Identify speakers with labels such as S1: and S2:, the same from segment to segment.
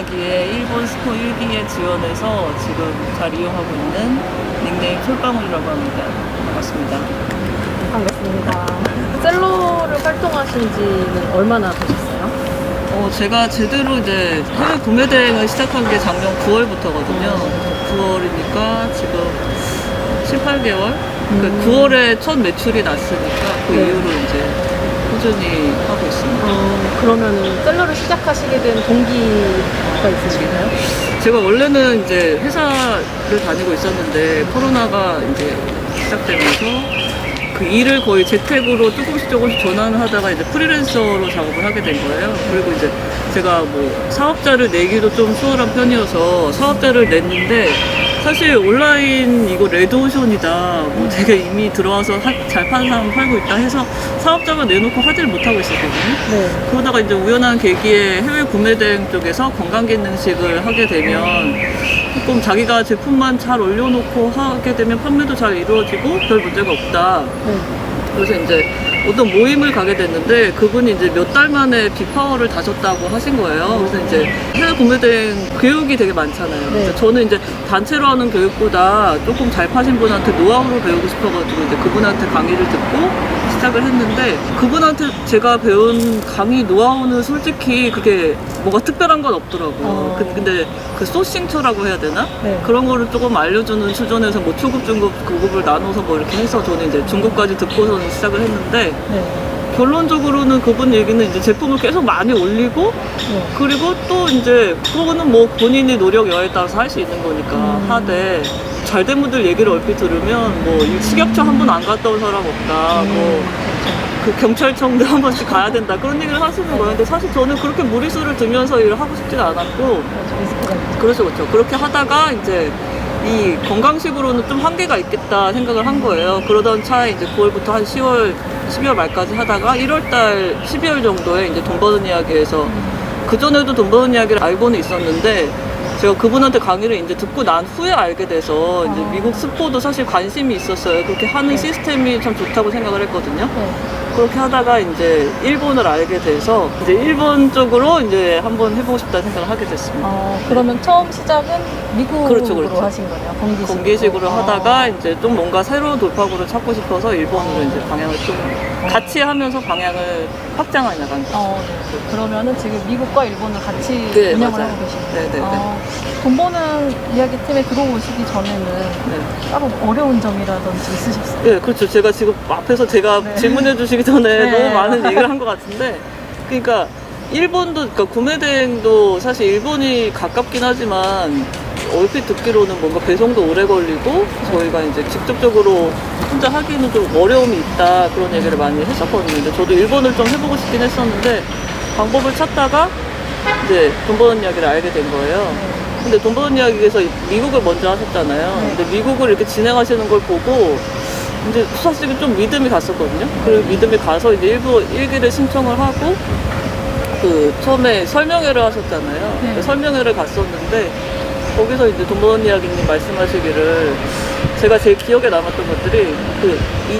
S1: 여기에 일본 스포 1기에 지원해서 지금 잘 이용하고 있는 닉네임 솔방울이라고 합니다. 반갑습니다.
S2: 반갑습니다. 셀러를 활동하신 지는 얼마나 되셨어요?
S1: 제가 제대로 이제 해외 구매 대행을 시작한 게 작년 9월부터거든요. 9월이니까 지금 7, 8개월? 그러니까 9월에 첫 매출이 났으니까 그
S2: 네.
S1: 이후로 이제 꾸준히 하고 있습니다.
S2: 그러면은 셀러를 시작하시게 된 동기가 있으신가요?
S1: 제가 원래는 이제 회사를 다니고 있었는데 코로나가 이제 시작되면서 그 일을 거의 재택으로 조금씩 전환을 하다가 이제 프리랜서로 작업을 하게 된 거예요. 그리고 이제 제가 뭐 사업자를 내기도 좀 수월한 편이어서 사업자를 냈는데 사실 온라인 이거 레드오션이다. 뭐 되게 이미 들어와서 잘 파는 사람 팔고 있다 해서 사업자만 내놓고 하지를 못하고 있었거든요.
S2: 네.
S1: 그러다가 이제 우연한 계기에 해외 구매 대행 쪽에서 건강기능식을 하게 되면 조금 자기가 제품만 잘 올려놓고 하게 되면 판매도 잘 이루어지고 별 문제가 없다.
S2: 네.
S1: 그래서 이제 어떤 모임을 가게 됐는데 그분이 이제 몇 달 만에 비파워를 다셨다고 하신 거예요. 그래서 이제 해외 구매 대행 교육이 되게 많잖아요.
S2: 네.
S1: 그래서 저는 이제 단체로 하는 교육보다 조금 잘 파신 분한테 노하우를 배우고 싶어가지고 이제 그분한테 강의를 듣고 시작을 했는데 그분한테 제가 배운 강의 노하우는 솔직히 그게 뭐가 특별한 건 없더라고요. 근데 그 소싱처라고 해야 되나?
S2: 네.
S1: 그런 거를 조금 알려주는 수준에서 뭐 초급, 중급, 고급을 나눠서 뭐 이렇게 해서 저는 이제 중급까지 듣고서는 시작을 했는데
S2: 네.
S1: 결론적으로는 그분 얘기는 이제 제품을 계속 많이 올리고
S2: 네.
S1: 그리고 또 이제 그거는 뭐 본인의 노력 여하에 따라서 할 수 있는 거니까 하되 잘된 분들 얘기를 얼핏 들으면 뭐 식약처 한 번 안 갔다 온 사람 없다 뭐 그 경찰청도 한 번씩 가야 된다 그런 얘기를 하시는 거예요. 근데 사실 저는 그렇게 무리수를 두면서 일을 하고 싶지가 않았고 그렇죠. 그렇게 하다가 이제 이 건강식으로는 좀 한계가 있겠다 생각을 한 거예요. 그러던 차에 이제 9월부터 한 10월, 12월 말까지 하다가 1월달, 12월 정도에 이제 돈 버는 이야기에서 그전에도 돈 버는 이야기를 알고는 있었는데 제가 그분한테 강의를 이제 듣고 난 후에 알게 돼서 이제 미국 스포도 사실 관심이 있었어요. 그렇게 하는 시스템이 참 좋다고 생각을 했거든요.
S2: 네.
S1: 그렇게 하다가 이제 일본을 알게 돼서 이제 일본 쪽으로 이제 한번 해보고 싶다는 생각을 하게 됐습니다.
S2: 그러면 처음 시작은 미국으로
S1: 그렇죠.
S2: 하신 거네요.
S1: 공개식으로 하다가 이제 좀 뭔가 새로운 돌파구를 찾고 싶어서 일본으로 이제 방향을 좀 같이 하면서 방향을 확장해 나간 거죠.
S2: 네. 그러면은 지금 미국과 일본을 같이
S1: 네,
S2: 운영을
S1: 맞아요.
S2: 하고 계시는
S1: 네네네.
S2: 돈 버는 이야기 팀에 들어오시기 전에는
S1: 네.
S2: 따로 어려운 점이라든지 있으셨어요?
S1: 네, 그렇죠. 제가 지금 앞에서 제가
S2: 네.
S1: 질문해 주시기 전에
S2: 네.
S1: 너무 많은 얘기를 한 것 같은데, 그러니까 일본도, 그러니까 구매 대행도 사실 일본이 가깝긴 하지만 얼핏 듣기로는 뭔가 배송도 오래 걸리고 저희가 이제 직접적으로 혼자 하기는 좀 어려움이 있다 그런 얘기를 많이 했었거든요. 근데 저도 일본을 좀 해보고 싶긴 했었는데 방법을 찾다가 이제 돈 버는 이야기를 알게 된 거예요. 근데 돈 버는 이야기에서 미국을 먼저 하셨잖아요.
S2: 네.
S1: 근데 미국을 이렇게 진행하시는 걸 보고 이제 사실 좀 믿음이 갔었거든요. 그리고 믿음이 가서 이제 일부 일기를 신청을 하고 그 처음에 설명회를 하셨잖아요.
S2: 네.
S1: 설명회를 갔었는데 거기서 이제 돈 버는 이야기님 말씀하시기를 제가 제일 기억에 남았던 것들이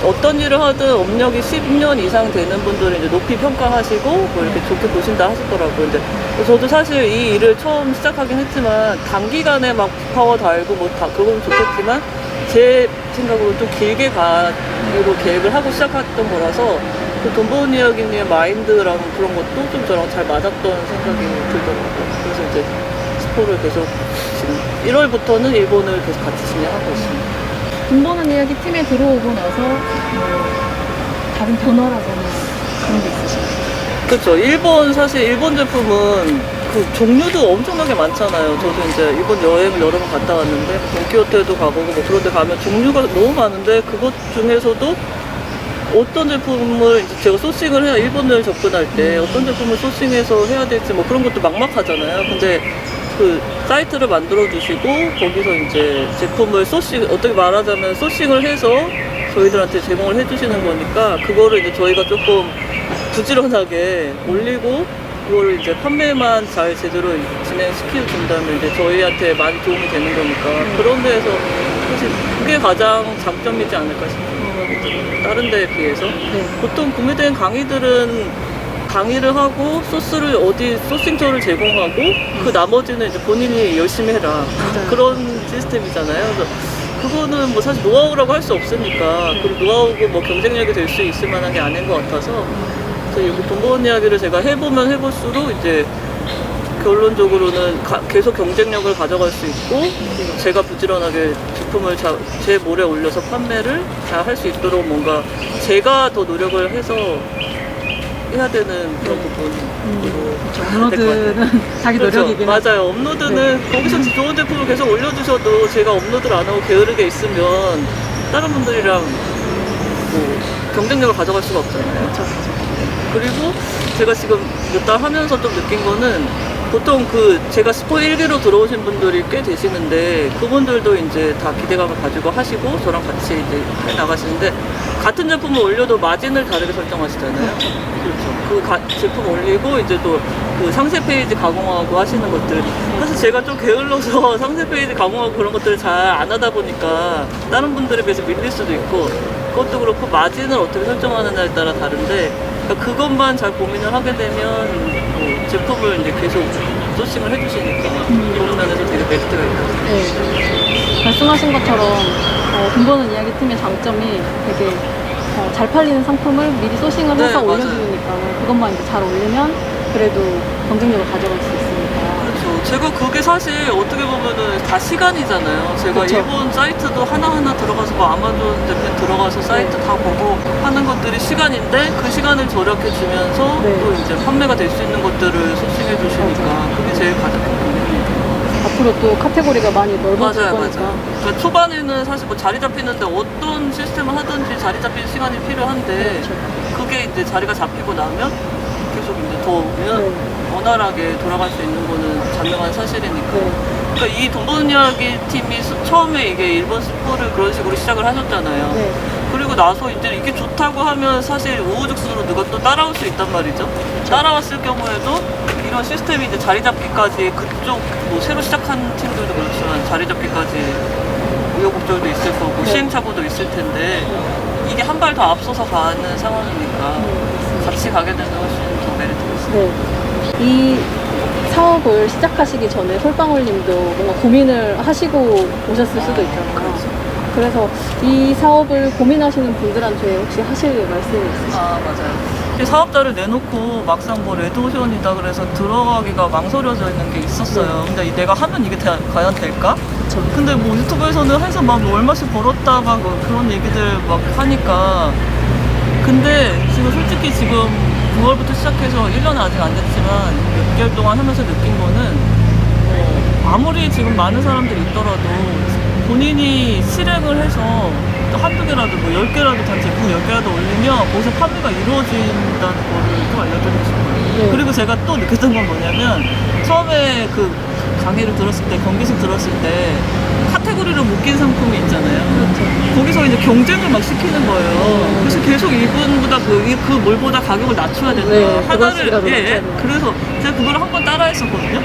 S1: 어떤 일을 하든 업력이 10년 이상 되는 분들은 이제 높이 평가하시고 뭐 이렇게 좋게 보신다 하시더라고요. 근데 저도 사실 이 일을 처음 시작하긴 했지만 단기간에 막 파워 달고 뭐 다 그건 좋겠지만 제 생각으로 좀 길게 가기로 계획을 하고 시작했던 거라서 그 돈 버는 이야기님의 마인드랑 그런 것도 좀 저랑 잘 맞았던 생각이 들더라고요. 그래서 이제 스포를 계속 지금 1월부터는 일본을 계속 같이 진행하고 있습니다.
S2: 돈 버는 이야기 팀에 들어오고 나서 뭐 다른 변화라거나 그런 게 있으신가요?
S1: 그렇죠. 사실 일본 제품은 그 종류도 엄청나게 많잖아요. 저도 이제 일본 여행을 여러 번 갔다 왔는데 도쿄호텔도 가보고 뭐 그런 데 가면 종류가 너무 많은데 그것 중에서도 어떤 제품을 이제 제가 소싱을 해야 일본을 접근할 때 어떤 제품을 소싱해서 해야 될지 뭐 그런 것도 막막하잖아요. 근데 그 사이트를 만들어 주시고 거기서 이제 제품을 어떻게 말하자면 소싱을 해서 저희들한테 제공을 해 주시는 거니까 그거를 이제 저희가 조금 부지런하게 올리고 그거를 이제 판매만 잘 제대로 진행시켜 준다면 이제 저희한테 많이 도움이 되는 거니까 그런 데에서 사실 그게 가장 장점이지 않을까 싶은 생각이 들어요. 다른 데에 비해서 보통 구매된 강의들은 강의를 하고 소스를 어디 소싱처를 제공하고 그 나머지는 이제 본인이 열심히 해라.
S2: 맞아요.
S1: 그런 시스템이잖아요. 그래서 그거는 뭐 사실 노하우라고 할 수 없으니까 그리고 노하우고 뭐 경쟁력이 될 수 있을 만한 게 아닌 것 같아서 그래서 여기 돈 버는 이야기를 제가 해보면 해볼수록 이제 결론적으로는 계속 경쟁력을 가져갈 수 있고 제가 부지런하게 제품을 제 몰에 올려서 판매를 잘 할 수 있도록 뭔가 제가 더 노력을 해서 해야 되는 그런 부분으로
S2: 업로드는 자기
S1: 그렇죠.
S2: 노력이긴 하죠.
S1: 맞아요. 업로드는 거기서 좋은 제품을 계속 올려주셔도 제가 업로드를 안 하고 게으르게 있으면 다른 분들이랑 뭐 경쟁력을 가져갈 수가 없잖아요. 그리고 제가 지금 몇 달 하면서 좀 느낀 거는 보통 제가 스포 1기로 들어오신 분들이 꽤 되시는데 그분들도 이제 다 기대감을 가지고 하시고 저랑 같이 이제 해 나가시는데 같은 제품을 올려도 마진을 다르게 설정하시잖아요. 그렇죠. 제품 올리고 이제 또 그 상세 페이지 가공하고 하시는 것들. 사실 제가 좀 게을러서 상세 페이지 가공하고 그런 것들을 잘 안 하다 보니까 다른 분들에 비해서 밀릴 수도 있고 그것도 그렇고 마진을 어떻게 설정하느냐에 따라 다른데 그러니까 그것만 잘 고민을 하게 되면 뭐 제품을 이제 계속 소싱을 해주시니까 그런 면에서 되게 메리트가 있다고 생각해요.
S2: 네. 말씀하신 것처럼 돈 버는 이야기 팀의 장점이 되게 잘 팔리는 상품을 미리 소싱을 해서
S1: 네,
S2: 올려주니까 그것만 이제 잘 올리면 그래도 경쟁력을 가져갈 수 있으니까.
S1: 그렇죠. 제가 그게 사실 어떻게 보면은 다 시간이잖아요. 제가
S2: 그렇죠.
S1: 일본 사이트도 하나하나 들어가서 뭐 아마존 대표 들어가서 사이트 다 보고 하는 것들이 시간인데 그 시간을 절약해 주면서
S2: 네.
S1: 또 이제 판매가 될 수 있는 것들을 소싱해 주시니까 그게 제일 가장 큰 동력이에요.
S2: 앞으로 또 카테고리가 많이 넓어질
S1: 맞아요,
S2: 거니까.
S1: 맞아요. 그러니까 초반에는 사실 뭐 자리 잡히는데 어떤 시스템을 하든지 자리 잡히는 시간이 필요한데
S2: 그렇죠.
S1: 그게 이제 자리가 잡히고 나면 계속 이제 더
S2: 네.
S1: 원활하게 돌아갈 수 있는 거는 자명한 사실이니까.
S2: 네.
S1: 그러니까 이 돈 버는 이야기 팀이 처음에 이게 일본 스포를 그런 식으로 시작을 하셨잖아요.
S2: 네.
S1: 그리고 나서 이제 이게 좋다고 하면 사실 우후죽순으로 누가 또 따라올 수 있단 말이죠. 따라왔을 경우에도 이런 시스템이 이제 자리 잡기까지 그쪽 뭐 새로 시작한 팀들도 그렇지만 자리 잡기까지 우여곡절도 있을 거고
S2: 네.
S1: 시행착오도 있을 텐데 이게 한 발 더 앞서서 가는 상황이니까 같이 가게 되면 훨씬 더 메리트가 있어요.
S2: 네. 이 사업을 시작하시기 전에 솔방울님도 뭔가 고민을 하시고 오셨을 수도 있잖아요.
S1: 그렇죠.
S2: 그래서 이 사업을 고민하시는 분들한테 혹시 하실 말씀이 있으실까요?
S1: 아, 맞아요. 이렇게 사업자를 내놓고 막상 뭐 레드오션이다 그래서 들어가기가 망설여져 있는 게 있었어요. 근데 내가 하면 이게 과연 될까?
S2: 그쵸.
S1: 근데 뭐 유튜브에서는 해서 막뭐 얼마씩 벌었다 막 그런 얘기들 막 하니까 근데 지금 솔직히 지금 9월부터 시작해서 1년은 아직 안 됐지만 몇 개월 동안 하면서 느낀 거는 아무리 지금 많은 사람들이 있더라도 본인이 실행을 해서 한두 개라도 뭐 10개라도 단 제품 10개라도 올리면 거기서 판매가 이루어진다는 거를 좀 알려드리고 싶어요.
S2: 네.
S1: 그리고 제가 또 느꼈던 건 뭐냐면 처음에 그 강의를 들었을 때 경기식 들었을 때 카테고리로 묶인 상품이 있잖아요.
S2: 그렇죠.
S1: 거기서 이제 경쟁을 막 시키는 거예요. 그래서 계속 이분보다 그 뭘보다 가격을 낮춰야 된다.
S2: 네, 그것이라도 낮춰야 된다.
S1: 그래서 제가 그걸 한 번 따라 했었거든요.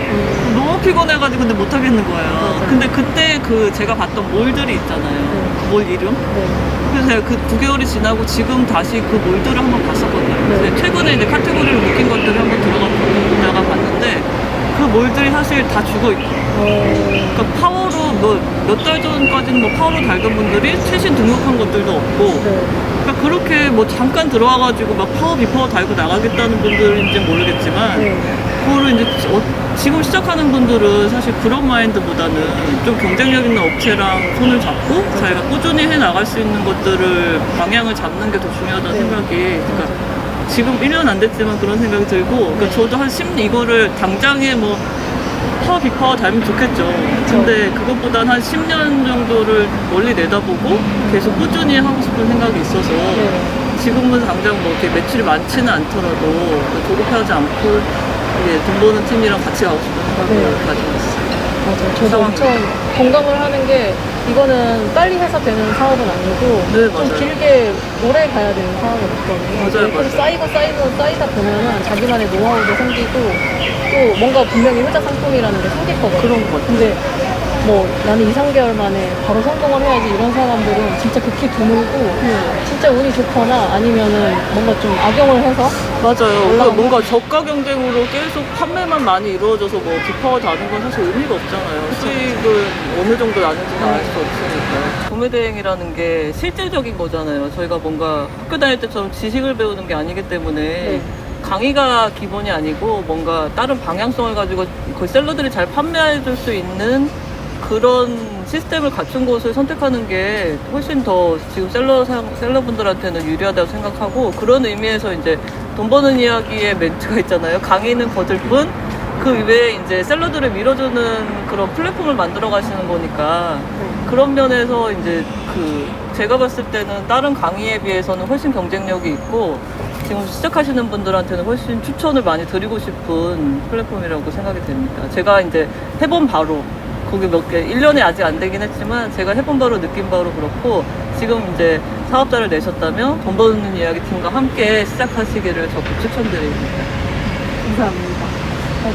S1: 너무 피곤해가지고 근데 못 하겠는 거예요.
S2: 맞아요.
S1: 근데 그때 제가 봤던 몰들이 있잖아요. 몰 이름?
S2: 네.
S1: 그래서 제가 그 9개월이 지나고 지금 다시 그 몰들을 한번 봤었거든요.
S2: 네.
S1: 근데 최근에 이제 카테고리로 묶인 것들을 한번 들어가 봤는데 그 몰들이 사실 다 죽어 있고. 그러니까 파워로 몇 달 전까지는 뭐 파워로 달던 분들이 최신 등록한 것들도 없고
S2: 네.
S1: 그러니까 그렇게 뭐 잠깐 들어와가지고 막 파워 비파워 달고 나가겠다는 분들인지는 모르겠지만
S2: 네.
S1: 그거를 이제 지금 시작하는 분들은 사실 그런 마인드보다는 좀 경쟁력 있는 업체랑 손을 잡고 자기가 꾸준히 해 나갈 수 있는 것들을 방향을 잡는 게 더 중요하다는
S2: 네.
S1: 생각이 그러니까 지금 1년 안 됐지만 그런 생각이 들고 그러니까
S2: 네.
S1: 저도 이거를 당장에 뭐 파워 비파워 달면 좋겠죠. 근데 그것보단 한 10년 정도를 멀리 내다보고 계속 꾸준히 하고 싶은 생각이 있어서
S2: 네.
S1: 지금은 당장 뭐 이렇게 매출이 많지는 않더라도 조급하지 않고 이제 돈 버는 팀이랑 같이 가고 싶은 생각을
S2: 네.
S1: 가지고 있어요.
S2: 맞아요. 저도
S1: 상황이.
S2: 엄청 공감을 하는 게 이거는 빨리 해서 되는 사업은 아니고
S1: 네,
S2: 좀
S1: 맞아요.
S2: 길게 오래 가야 되는 사업이거든요.
S1: 맞아요,
S2: 계속
S1: 맞아요.
S2: 쌓이다 보면은 자기만의 노하우도 생기고 또 뭔가 분명히 효자 상품이라는 게 생길 거거든요.
S1: 그런 것 같아요.
S2: 근데 뭐 나는 2, 3개월 만에 바로 성공을 해야지 이런 사람들은 진짜 극히 드물고 진짜 운이 좋거나 아니면은 뭔가 좀 악용을 해서
S1: 맞아요. 그러니까
S2: 올라가면-
S1: 뭔가 저가 경쟁으로 계속 판매만 많이 이루어져서 뭐 기파가 다는 건 사실 의미가 없잖아요. 수익은 어느 정도 나는지는 알 수 없으니까. 구매대행이라는 게 실질적인 거잖아요. 저희가 뭔가 학교 다닐 때처럼 지식을 배우는 게 아니기 때문에
S2: 네.
S1: 강의가 기본이 아니고 뭔가 다른 방향성을 가지고 그 셀러들이 잘 판매해 줄 수 있는 그런 시스템을 갖춘 곳을 선택하는 게 훨씬 더 지금 셀러분들한테는 유리하다고 생각하고, 그런 의미에서 이제 돈 버는 이야기의 멘트가 있잖아요. 강의는 거들 뿐 그 외에 이제 셀러들을 밀어주는 그런 플랫폼을 만들어 가시는 거니까 그런 면에서 이제 제가 봤을 때는 다른 강의에 비해서는 훨씬 경쟁력이 있고 지금 시작하시는 분들한테는 훨씬 추천을 많이 드리고 싶은 플랫폼이라고 생각이 됩니다. 제가 이제 해본 바로 거기 몇 개, 1년이 아직 안 되긴 했지만 제가 해본 바로 느낀 바로 그렇고, 지금 이제 사업자를 내셨다면 돈 버는 이야기 팀과 함께 시작하시기를 적극 추천드립니다.
S2: 감사합니다.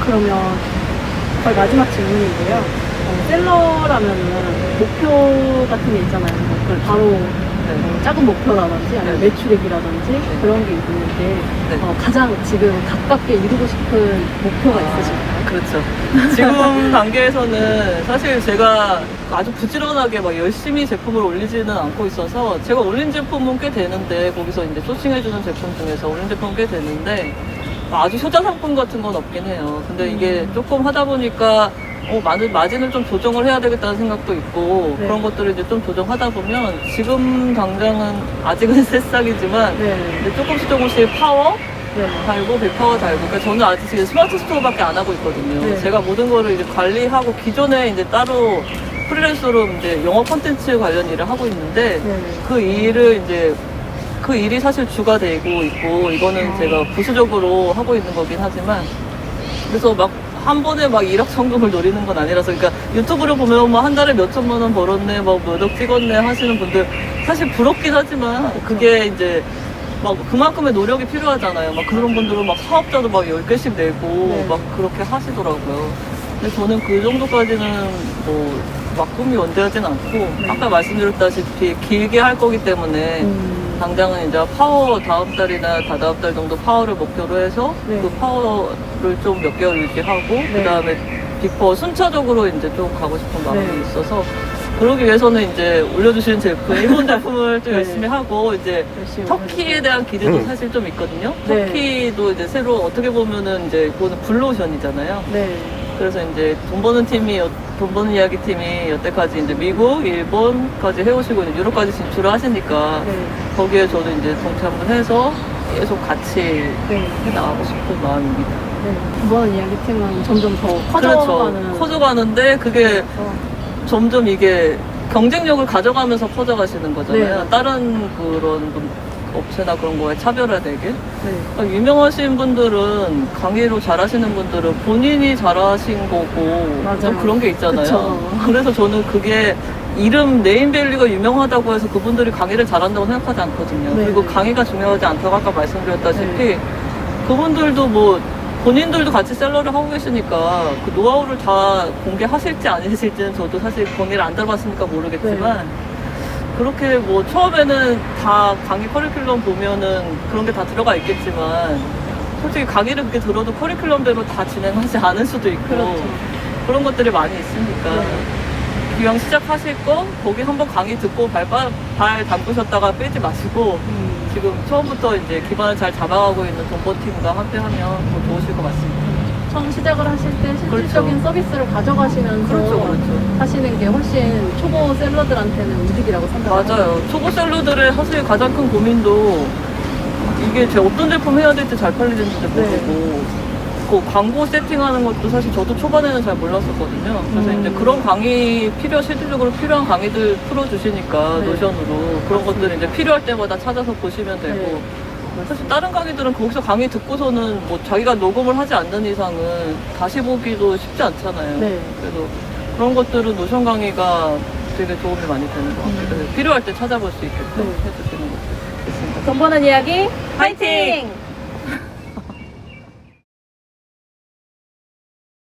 S2: 그러면 거의 마지막 질문인데요. 셀러라면은 목표 같은 게 있잖아요. 그걸 바로 작은 목표라든지 아니면
S1: 네.
S2: 매출액이라든지 그런 게 있는데
S1: 네.
S2: 가장 지금 가깝게 이루고 싶은 목표가 있으신가요?
S1: 그렇죠. 지금 단계에서는 사실 제가 아주 부지런하게 막 열심히 제품을 올리지는 않고 있어서, 제가 올린 제품은 꽤 되는데, 거기서 이제 소싱해주는 제품 중에서 올린 제품은 꽤 되는데, 아주 효자 상품 같은 건 없긴 해요. 근데 이게 조금 하다 보니까 마진을 좀 조정을 해야 되겠다는 생각도 있고,
S2: 네.
S1: 그런 것들을 이제 좀 조정하다 보면 지금 당장은 아직은 새싹이지만 이제 조금씩 파워 달고 백파워 달고, 그러니까 저는 아직 지금 스마트 스토어밖에 안 하고 있거든요.
S2: 네.
S1: 제가 모든 거를 이제 관리하고, 기존에 이제 따로 프리랜서로 이제 영어 콘텐츠 관련 일을 하고 있는데 그 일이 사실 주가 되고 있고, 이거는 제가 부수적으로 하고 있는 거긴 하지만, 그래서 막 한 번에 막 1억 성공을 노리는 건 아니라서, 그러니까 유튜브를 보면 뭐 한 달에 몇 천만 원 벌었네, 막 몇 억 찍었네 하시는 분들 사실 부럽긴 하지만, 그게 이제 막 그만큼의 노력이 필요하잖아요. 막 그런 분들은 막 사업자도 막 10개씩 내고 막 그렇게 하시더라고요. 근데 저는 그 정도까지는 막 꿈이 원대하진 않고, 아까 말씀드렸다시피 길게 할 거기 때문에 당장은 이제 파워 다음 달이나 다다음 달 정도 파워를 목표로 해서 그 파워를 좀 몇 개월 유지하고 그 다음에 빅퍼 순차적으로 이제 좀 가고 싶은 마음이 있어서, 그러기 위해서는 이제 올려주시는 제품, 일본 제품을 또 열심히 하고, 이제 터키에 대한 기대도 사실 좀 있거든요. 터키도 이제 새로 어떻게 보면은 이제 그거는 블루오션이잖아요. 그래서 이제 돈 버는 이야기 팀이 여태까지 이제 미국, 일본까지 해오시고 이제 유럽까지 진출을 하시니까 거기에 저도 이제 동참을 해서 계속 같이 해나가고 싶은 마음입니다.
S2: 이번 이야기 팀은 점점 더 커져가는.
S1: 그렇죠. 커져가는데 그게 점점 이게 경쟁력을 가져가면서 커져가시는 거잖아요.
S2: 네.
S1: 다른 그런 업체나 그런 거에 차별화되게. 그러니까 유명하신 분들은, 강의로 잘하시는 분들은 본인이 잘하신 거고 좀 그런 게 있잖아요.
S2: 그쵸.
S1: 그래서 저는 그게 이름, 네임밸류가 유명하다고 해서 그분들이 강의를 잘한다고 생각하지 않거든요. 그리고 강의가 중요하지 않다고 아까 말씀드렸다시피 그분들도 본인들도 같이 셀러를 하고 계시니까 그 노하우를 다 공개하실지 아니실지는 저도 사실 강의를 안 들어봤으니까 모르겠지만 그렇게 처음에는 다 강의 커리큘럼 보면은 그런 게 다 들어가 있겠지만, 솔직히 강의를 그렇게 들어도 커리큘럼대로 다 진행하지 않을 수도 있고, 그런 것들이 많이 있으니까 기왕 시작하실 거 거기 한번 강의 듣고 발 담그셨다가 빼지 마시고 지금 처음부터 이제 기반을 잘 잡아가고 있는 돈버팀과 함께 하면 더 좋으실 것 같습니다.
S2: 처음 시작을 하실 때 실질적인 서비스를 가져가시면서 하시는 게 훨씬 초보 셀러들한테는 이득이라고 생각합니다.
S1: 맞아요. 초보 셀러들의 사실 가장 큰 고민도 이게 제가 어떤 제품 해야 될지 잘 팔리는지도 모르고, 그 광고 세팅하는 것도 사실 저도 초반에는 잘 몰랐었거든요. 그래서 이제 그런 강의 실질적으로 필요한 강의들 풀어주시니까 노션으로 그런 것들을 이제 필요할 때마다 찾아서 보시면 되고, 사실 다른 강의들은 거기서 강의 듣고서는 자기가 녹음을 하지 않는 이상은 다시 보기도 쉽지 않잖아요. 그래서 그런 것들은 노션 강의가 되게 도움이 많이 되는 것 같아요. 그래서 필요할 때 찾아볼 수 있게끔 해주시는 것들 있습니다.
S2: 돈 버는 이야기 화이팅!